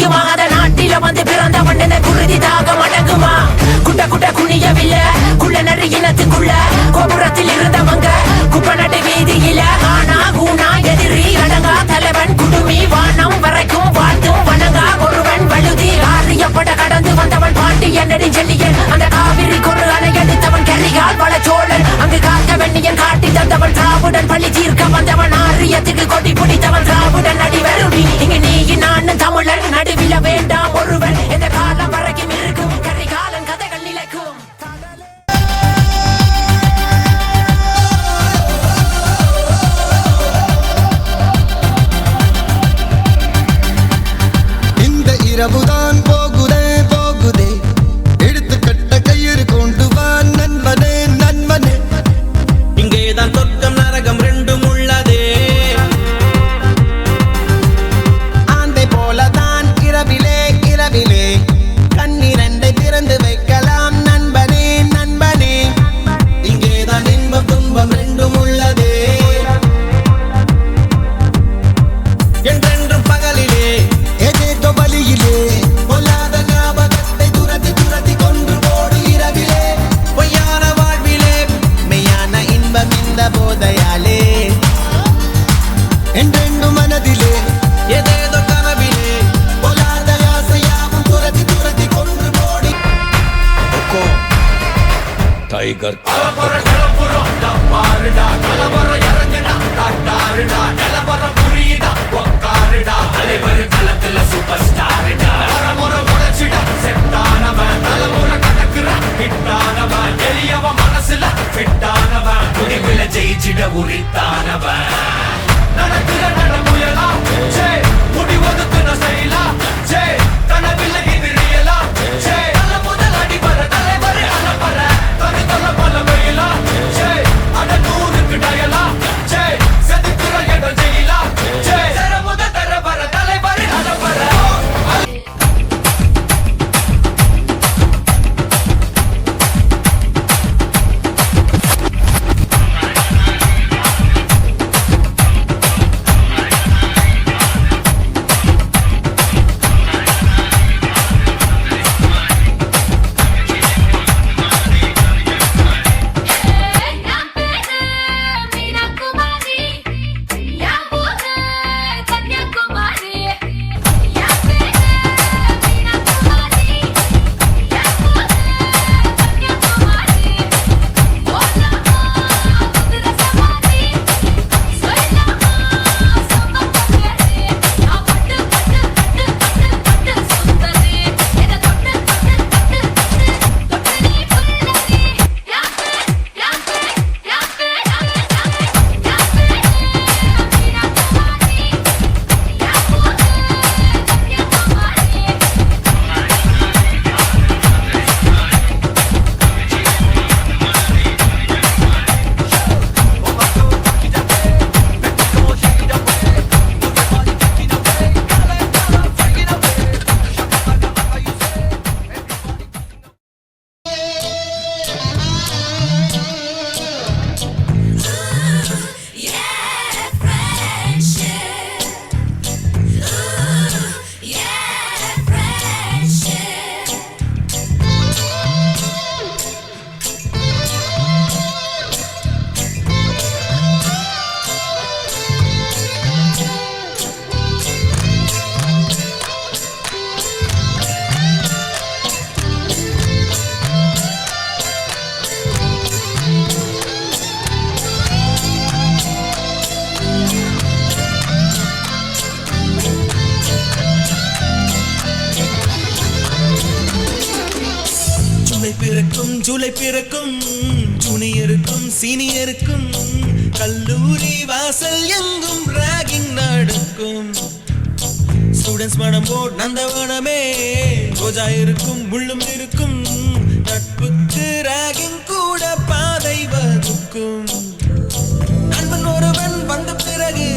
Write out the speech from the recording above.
கிடைக்குமா அத நாட்டில வந்து பிறந்தவன் என குருதி தாகம் அடங்குமா குட்ட குட்ட குனியவில்லை குள்ள நடு இனத்துக்குள்ள கோபுரத்தில் இருந்தவங்க குப்பநட்டு வீதியில ஆனா கூனா எதிரி அடங்கா தலைவன் குடுமி வானம் வரைக்கும் வாழ்த்தும் வணங்கா ஒருவன் வழுதி ஆரியப்பட கடந்து வந்தவன் பாண்டியன் நெடுஞ்செல்லியன் அந்த காவிரி கொரு அணையடித்தவன் கரிகால் பல சோழன் அங்கு காக்க வெண்ணியன் காட்டி தந்தவன் திராவுடன் பள்ளி தீர்க்க வந்தவன் ஆரியத்துக்கு கொடி பிடித்தவன் திராவுடன் அடிவருடி இங்கு நீ நான் தமிழன் நடுவில வேண்டாம் ஒருவன் இந்த காலம் வரைக்கும் இருக்கும் கரிகாலன் கதைகள் நிலைக்கும் இந்த இரவுதான் போகுதே போகுதே எடுத்து கட்ட கயிறு கொண்டு வா நண்பனே நண்பனே இங்கேதான் சொர்க்கம் நரகம் ரெண்டும் உள்ளதே ஆந்தை போலதான் இரவிலே இரவிலே கண்ணிரண்டை திறந்து வைக்கலாம் நண்பனே நண்பனே இங்கேதான் இன்பம் துன்பம் ரெண்டும் உள்ளதே என்றென்றும் பகலிலே ஏதேதோ வழியிலே பொல்லாத ஞாபகத்தை துரத்தி துரத்தி கொண்டு போடு இரவிலே பொய்யான வாழ்விலே மெய்யான இன்பம் இந்த போதையாலே என்றென்று மனதிலே ஏதேதோ கனவிலே பொல்லாத ஆசையாவும் துரத்தி துரத்தி கொன்று போடி टाइगर ஜெயிச்சிட உரித்தானவன் நடக்கிற நடமுயலா முடி ஒதுக்குன செயலா கனவில்லை இது ரியலா நல்ல முதல் அடிபர தலைவர் அலப்பற தனித்தல பல வெயிலா அட நூறுக்கு டயலா செதுக்குற இடம் ஜெயிலா தர முத தர வர தலைவர் அலப்பற ஜூலை பிறக்கும் ஜூனியருக்கும் சீனியருக்கும் கல்லூரி வாசல் எங்கும் ராகிங் நடக்கும் ஸ்டூடெண்ட்ஸ் மனம் போட் நந்தவனமே ரோஜா இருக்கும் முள்ளும் இருக்கும் நட்புக்கு ராகிங் கூட பாதை வகுக்கும் நண்பன் ஒருவன் வந்த பிறகு